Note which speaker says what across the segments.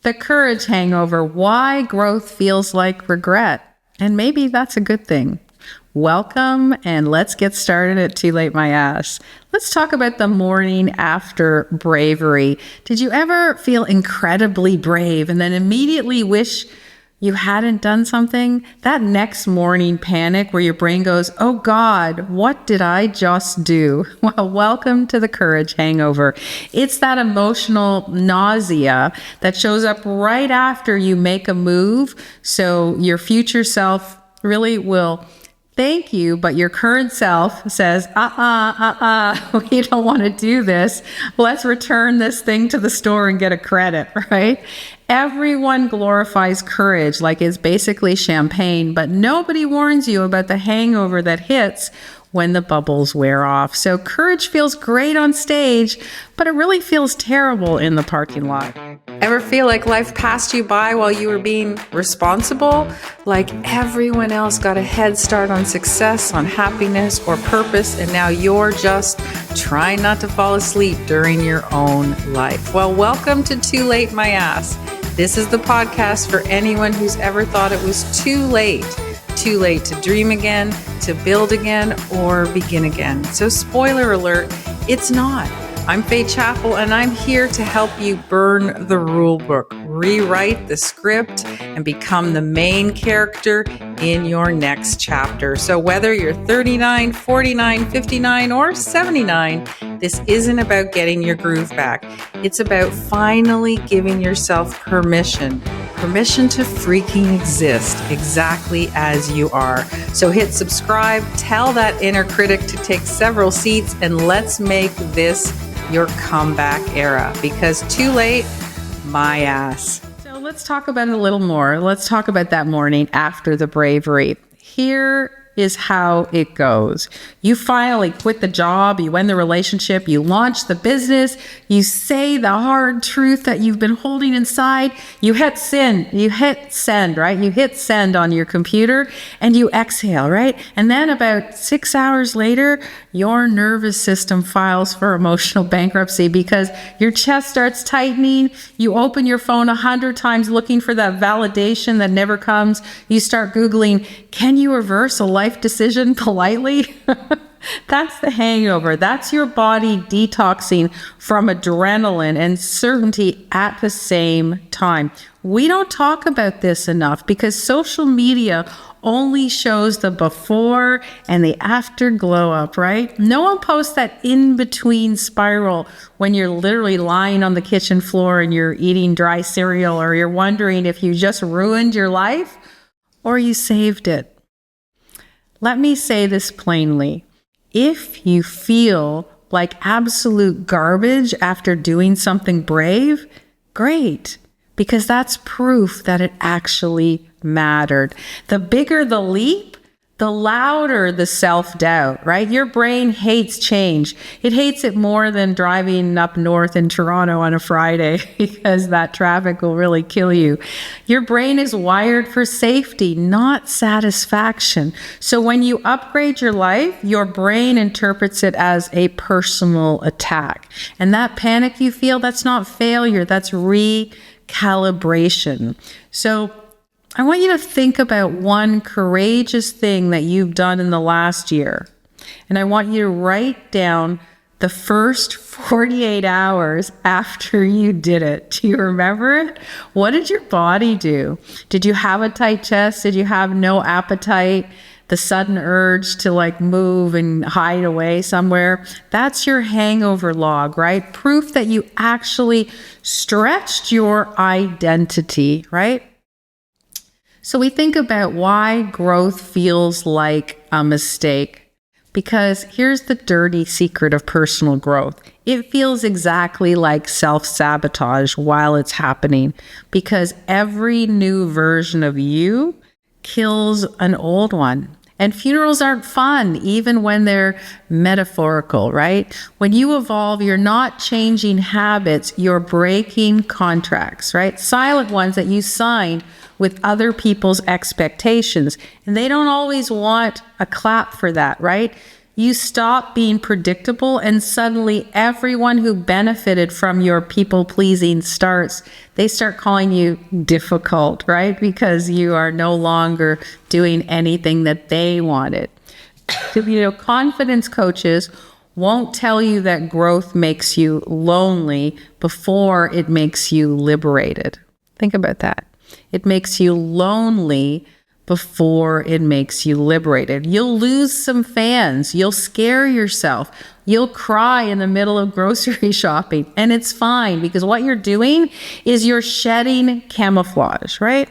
Speaker 1: The Courage Hangover, why growth feels like regret. And maybe that's a good thing. Welcome, and let's get started at Too Late My Ass. Let's talk about the morning after bravery. Did you ever feel incredibly brave and then immediately wish you hadn't done something? That next morning panic where your brain goes, oh God, what did I just do? Well, welcome to the Courage Hangover. It's that emotional nausea that shows up right after you make a move. So your future self really will thank you, but your current self says, we don't want to do this. Let's return this thing to the store and get a credit, right? Everyone glorifies courage like it's basically champagne, but nobody warns you about the hangover that hits when the bubbles wear off. So courage feels great on stage, but it really feels terrible in the parking lot. Ever feel like life passed you by while you were being responsible? Like everyone else got a head start on success, on happiness or purpose, and now you're just trying not to fall asleep during your own life. Well, welcome to Too Late My Ass. This is the podcast for anyone who's ever thought it was too late. Too late to dream again, to build again, or begin again. So spoiler alert, it's not. I'm Faye Chappell, and I'm here to help you burn the rule book, rewrite the script, and become the main character in your next chapter. So whether you're 39, 49, 59, or 79, this isn't about getting your groove back. It's about finally giving yourself permission to freaking exist exactly as you are. So hit subscribe, tell that inner critic to take several seats, and let's make this your comeback era, because too late, my ass. So let's talk about it a little more. Let's talk about that morning after the bravery. Here is how it goes. You finally quit the job, you end the relationship, you launch the business, you say the hard truth that you've been holding inside, you hit send, right? You hit send on your computer and you exhale, right? And then about 6 hours later, your nervous system files for emotional bankruptcy because your chest starts tightening, you open your phone 100 times looking for that validation that never comes, you start Googling, can you reverse a life decision politely? That's the hangover. That's your body detoxing from adrenaline and certainty at the same time. We don't talk about this enough because social media only shows the before and the after glow up, right? No one posts that in-between spiral when you're literally lying on the kitchen floor and you're eating dry cereal, or you're wondering if you just ruined your life or you saved it. Let me say this plainly. If you feel like absolute garbage after doing something brave, great, because that's proof that it actually mattered. The bigger the leap, the louder the self-doubt, right? Your brain hates change. It hates it more than driving up north in Toronto on a Friday because that traffic will really kill you. Your brain is wired for safety, not satisfaction. So when you upgrade your life, your brain interprets it as a personal attack. And that panic you feel, that's not failure, that's recalibration. So I want you to think about one courageous thing that you've done in the last year. And I want you to write down the first 48 hours after you did it. Do you remember it? What did your body do? Did you have a tight chest? Did you have no appetite? The sudden urge to move and hide away somewhere? That's your hangover log, right? Proof that you actually stretched your identity, right? So we think about why growth feels like a mistake. Because here's the dirty secret of personal growth. It feels exactly like self-sabotage while it's happening, because every new version of you kills an old one. And funerals aren't fun, even when they're metaphorical, right? When you evolve, you're not changing habits, you're breaking contracts, right? Silent ones that you sign with other people's expectations. And they don't always want a clap for that, right? You stop being predictable, and suddenly everyone who benefited from your people-pleasing they start calling you difficult, right? Because you are no longer doing anything that they wanted. Confidence coaches won't tell you that growth makes you lonely before it makes you liberated. Think about that. It makes you lonely before it makes you liberated. You'll lose some fans. You'll scare yourself. You'll cry in the middle of grocery shopping. And it's fine, because what you're doing is you're shedding camouflage, right?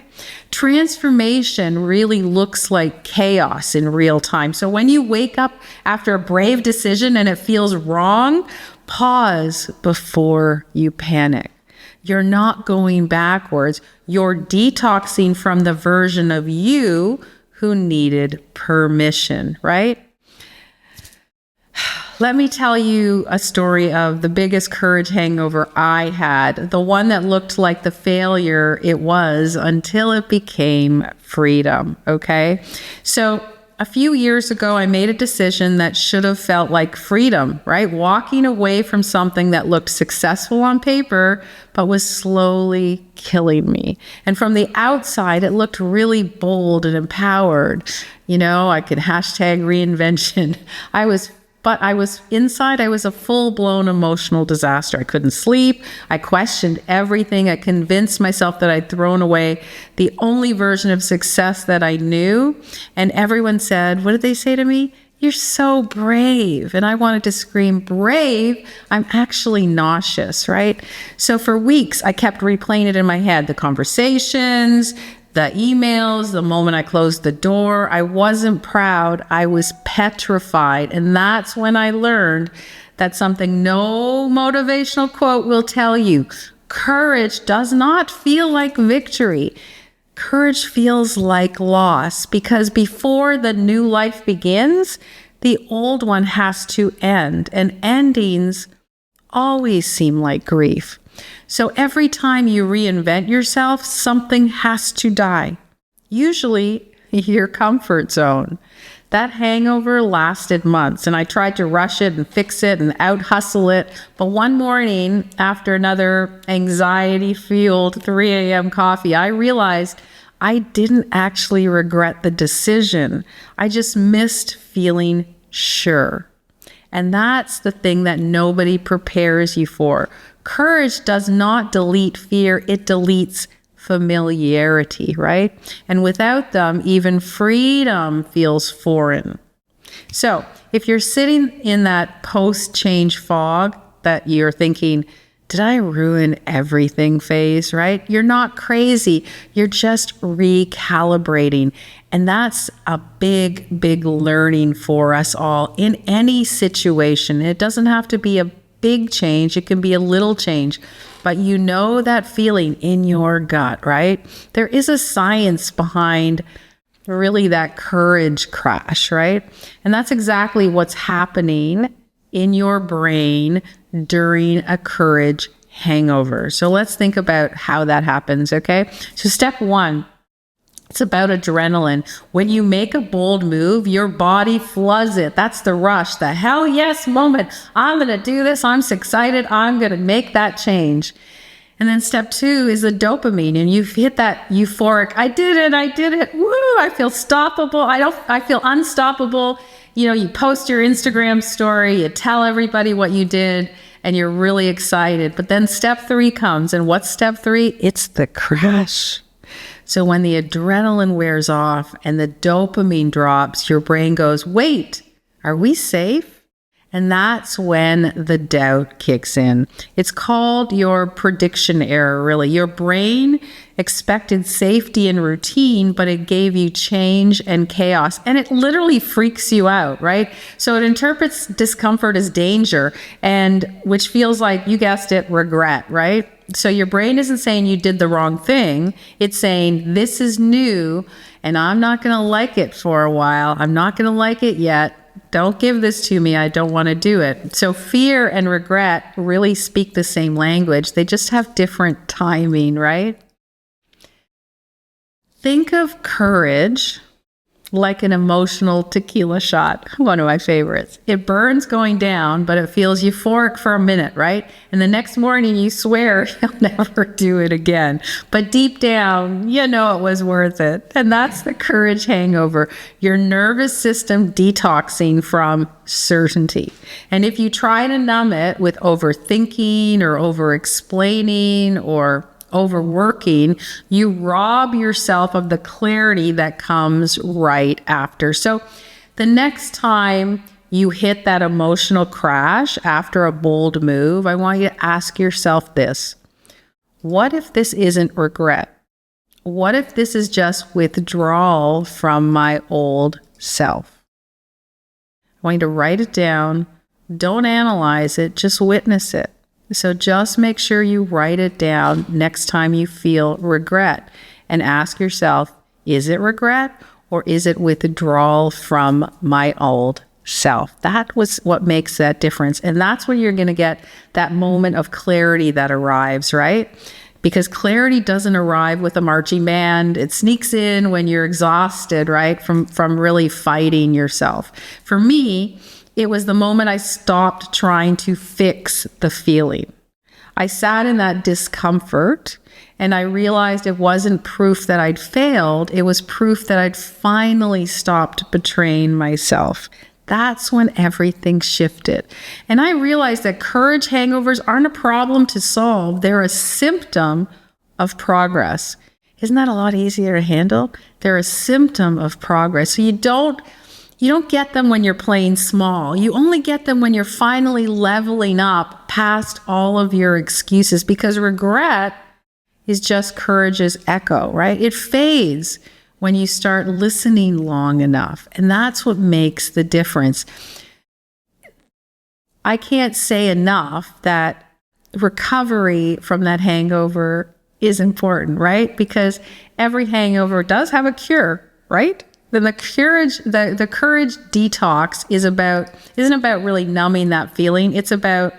Speaker 1: Transformation really looks like chaos in real time. So when you wake up after a brave decision and it feels wrong, pause before you panic. You're not going backwards. You're detoxing from the version of you who needed permission, right? Let me tell you a story of the biggest courage hangover I had, the one that looked like the failure it was until it became freedom, okay? So a few years ago, I made a decision that should have felt like freedom, right? Walking away from something that looked successful on paper, but was slowly killing me. And from the outside, it looked really bold and empowered. I could hashtag reinvention. But I was inside, I was a full-blown emotional disaster. I couldn't sleep. I questioned everything. I convinced myself that I'd thrown away the only version of success that I knew. And everyone said, what did they say to me? You're so brave. And I wanted to scream, brave? I'm actually nauseous, right? So for weeks, I kept replaying it in my head, the conversations, the emails, the moment I closed the door. I wasn't proud. I was petrified. And that's when I learned that something no motivational quote will tell you. Courage does not feel like victory. Courage feels like loss, because before the new life begins, the old one has to end. And endings always seem like grief. So every time you reinvent yourself, something has to die. Usually your comfort zone. That hangover lasted months, and I tried to rush it and fix it and out-hustle it. But one morning, after another anxiety-fueled 3 a.m. coffee, I realized I didn't actually regret the decision. I just missed feeling sure. And that's the thing that nobody prepares you for. Courage does not delete fear, it deletes familiarity, right? And without them, even freedom feels foreign. So if you're sitting in that post-change fog that you're thinking, did I ruin everything phase, right? You're not crazy. You're just recalibrating. And that's a big, big learning for us all in any situation. It doesn't have to be a big change. It can be a little change, but that feeling in your gut, right? There is a science behind really that courage crash, right? And that's exactly what's happening in your brain during a courage hangover. So let's think about how that happens, okay? So step one, it's about adrenaline. When you make a bold move, your body floods it. That's the rush, the hell yes moment. I'm going to do this. I'm so excited. I'm going to make that change. And then step two is the dopamine, and you hit that euphoric, I did it. Woo, I feel stoppable. I feel unstoppable. You post your Instagram story, you tell everybody what you did, and you're really excited. But then step three comes, and what's step three? It's the crash. So when the adrenaline wears off and the dopamine drops, your brain goes, wait, are we safe? And that's when the doubt kicks in. It's called your prediction error, really. Your brain expected safety and routine, but it gave you change and chaos. And it literally freaks you out, right? So it interprets discomfort as danger, and which feels like, you guessed it, regret, right? So your brain isn't saying you did the wrong thing. It's saying, this is new, and I'm not going to like it for a while. I'm not going to like it yet. Don't give this to me. I don't want to do it. So fear and regret really speak the same language. They just have different timing, right? Think of courage like an emotional tequila shot, one of my favorites. It burns going down, but it feels euphoric for a minute, right? And the next morning you swear you'll never do it again. But deep down, you know it was worth it. And that's the courage hangover, your nervous system detoxing from certainty. And if you try to numb it with overthinking or over-explaining or overworking, you rob yourself of the clarity that comes right after. So the next time you hit that emotional crash after a bold move, I want you to ask yourself this: what if this isn't regret? What if this is just withdrawal from my old self? I want you to write it down. Don't analyze it, just witness it. So just make sure you write it down next time you feel regret and ask yourself, is it regret or is it withdrawal from my old self? That was what makes that difference. And that's when you're going to get that moment of clarity that arrives, right? Because clarity doesn't arrive with a marching band. It sneaks in when you're exhausted, right? From really fighting yourself. For me, it was the moment I stopped trying to fix the feeling. I sat in that discomfort and I realized it wasn't proof that I'd failed. It was proof that I'd finally stopped betraying myself. That's when everything shifted. And I realized that courage hangovers aren't a problem to solve. They're a symptom of progress. Isn't that a lot easier to handle? They're a symptom of progress. So you don't get them when you're playing small. You only get them when you're finally leveling up past all of your excuses, because regret is just courage's echo, right? It fades when you start listening long enough. And that's what makes the difference. I can't say enough that recovery from that hangover is important, right? Because every hangover does have a cure, right? Then the courage detox isn't about really numbing that feeling. It's about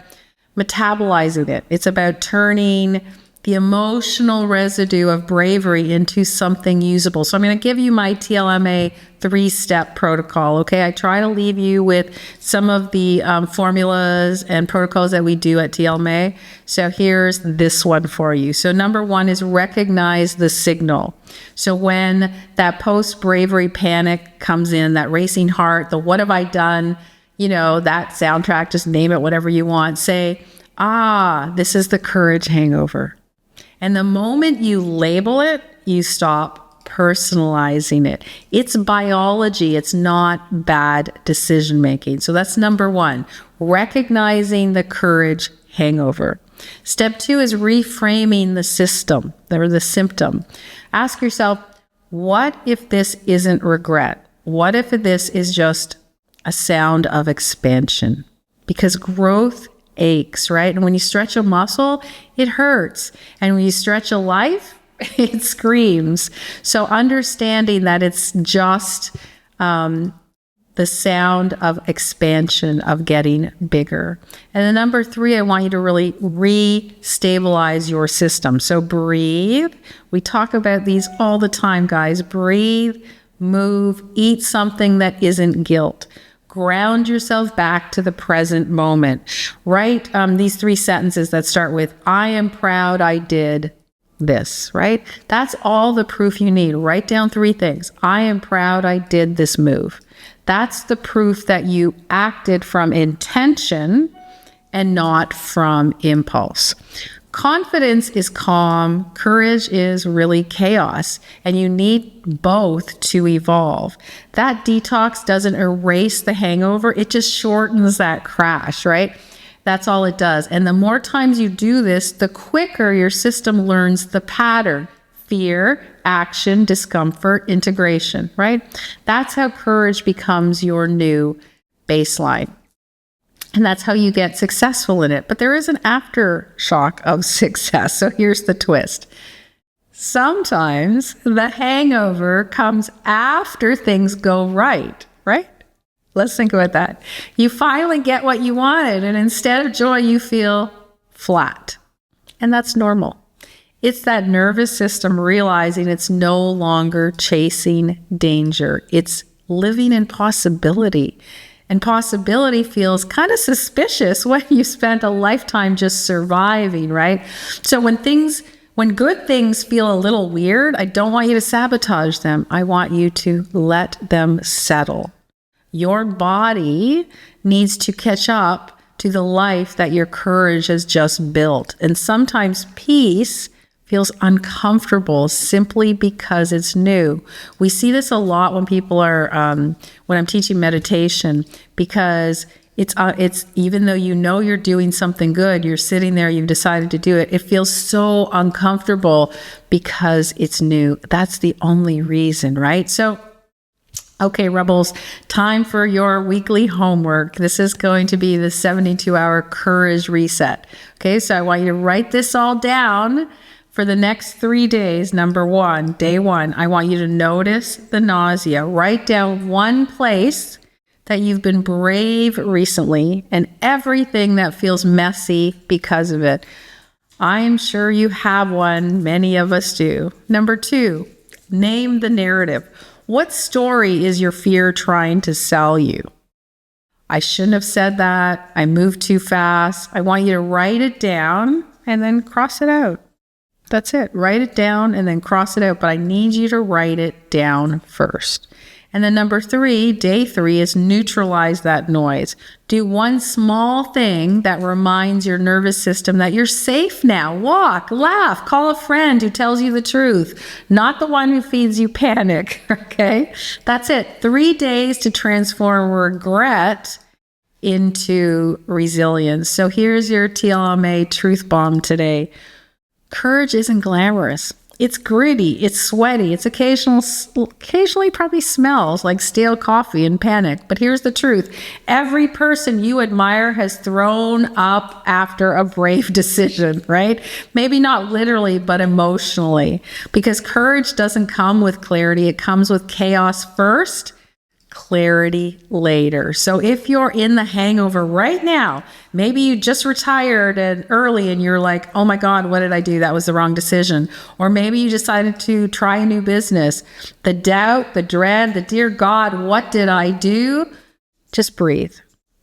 Speaker 1: metabolizing it. It's about turning the emotional residue of bravery into something usable. So I'm going to give you my TLMA 3-step protocol. Okay. I try to leave you with some of the formulas and protocols that we do at TLMA. So here's this one for you. So number 1 is recognize the signal. So when that post-bravery panic comes in, that racing heart, the what have I done, that soundtrack, just name it whatever you want. Say, this is the courage hangover. And the moment you label it, you stop personalizing it. It's biology. It's not bad decision making. So that's number 1, recognizing the courage hangover. Step 2 is reframing the system or the symptom. Ask yourself, what if this isn't regret? What if this is just a sound of expansion? Because growth aches, right? And when you stretch a muscle, it hurts. And when you stretch a life, it screams. So understanding that it's just the sound of expansion, of getting bigger. And then number 3, I want you to really re-stabilize your system. So breathe. We talk about these all the time, guys. Breathe, move, eat something that isn't guilt. Ground yourself back to the present moment. Write these 3 sentences that start with, I am proud I did this, right? That's all the proof you need. Write down 3 things. I am proud I did this move. That's the proof that you acted from intention and not from impulse. Confidence is calm. Courage is really chaos. And you need both to evolve. That detox doesn't erase the hangover. It just shortens that crash, right? That's all it does. And the more times you do this, the quicker your system learns the pattern. Fear, action, discomfort, integration, right? That's how courage becomes your new baseline. And that's how you get successful in it. But there is an aftershock of success. So here's the twist. Sometimes the hangover comes after things go right? Let's think about that. You finally get what you wanted, and instead of joy, you feel flat. And that's normal. It's that nervous system realizing it's no longer chasing danger. It's living in possibility. And possibility feels kind of suspicious when you spent a lifetime just surviving, right? So when good things feel a little weird, I don't want you to sabotage them. I want you to let them settle. Your body needs to catch up to the life that your courage has just built. And sometimes peace feels uncomfortable simply because it's new. We see this a lot when people are, when I'm teaching meditation, because it's even though you know you're doing something good, you're sitting there, you've decided to do it, it feels so uncomfortable because it's new. That's the only reason, right? So, okay, Rebels, time for your weekly homework. This is going to be the 72-hour courage reset. Okay, so I want you to write this all down for the next 3 days. Number one, day one, I want you to notice the nausea. Write down one place that you've been brave recently and everything that feels messy because of it. I am sure you have one. Many of us do. Number two, name the narrative. What story is your fear trying to sell you? I shouldn't have said that. I moved too fast. I want you to write it down and then cross it out. That's it. Write it down and then cross it out. But I need you to write it down first. And then number three, day three, is neutralize that noise. Do one small thing that reminds your nervous system that you're safe now. Walk, laugh, call a friend who tells you the truth, not the one who feeds you panic, okay? That's it. 3 days to transform regret into resilience. So here's your TLMA truth bomb today. Courage isn't glamorous. It's gritty, it's sweaty, it's occasionally probably smells like stale coffee and panic. But here's the truth. Every person you admire has thrown up after a brave decision, right? Maybe not literally, but emotionally. Because courage doesn't come with clarity. It comes with chaos first, clarity later. So if you're in the hangover right now, maybe you just retired early and you're like, oh my God, what did I do? That was the wrong decision. Or maybe you decided to try a new business. The doubt, the dread, the dear God, what did I do? Just breathe.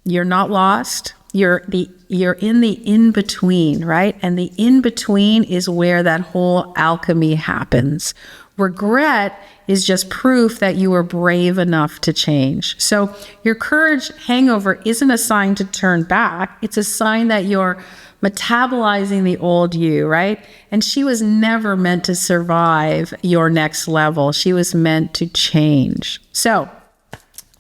Speaker 1: You're not lost. You're in the in-between, right? And the in-between is where that whole alchemy happens. Regret is just proof that you were brave enough to change. So your courage hangover isn't a sign to turn back. It's a sign that you're metabolizing the old you, right? And she was never meant to survive your next level. She was meant to change. So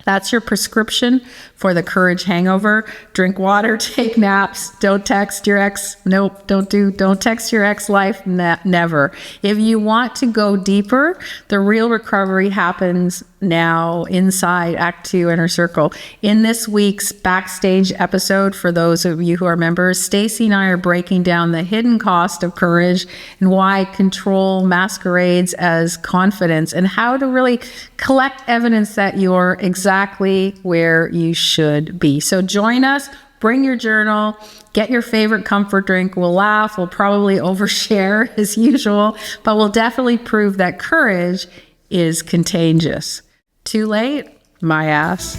Speaker 1: that's your prescription for the courage hangover. Drink water, take naps, don't text your ex. Nope, don't text your ex-life, never. If you want to go deeper, the real recovery happens now inside Act 2 Inner Circle. In this week's backstage episode, for those of you who are members, Stacey and I are breaking down the hidden cost of courage and why control masquerades as confidence and how to really collect evidence that you're exactly where you should be. So join us, bring your journal, get your favorite comfort drink. We'll laugh, we'll probably overshare as usual, but we'll definitely prove that courage is contagious. Too late? My ass.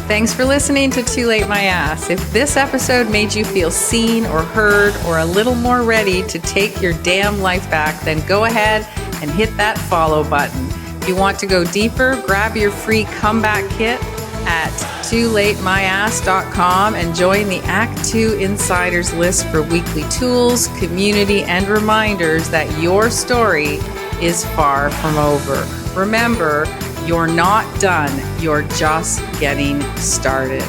Speaker 1: Thanks for listening to Too Late My Ass. If this episode made you feel seen or heard or a little more ready to take your damn life back, then go ahead and hit that follow button. If you want to go deeper, grab your free comeback kit at toolatemyass.com and join the Act 2 Insiders list for weekly tools, community, and reminders that your story is far from over. Remember, you're not done. You're just getting started.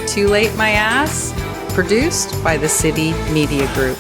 Speaker 1: Too Late My Ass, produced by the City Media Group.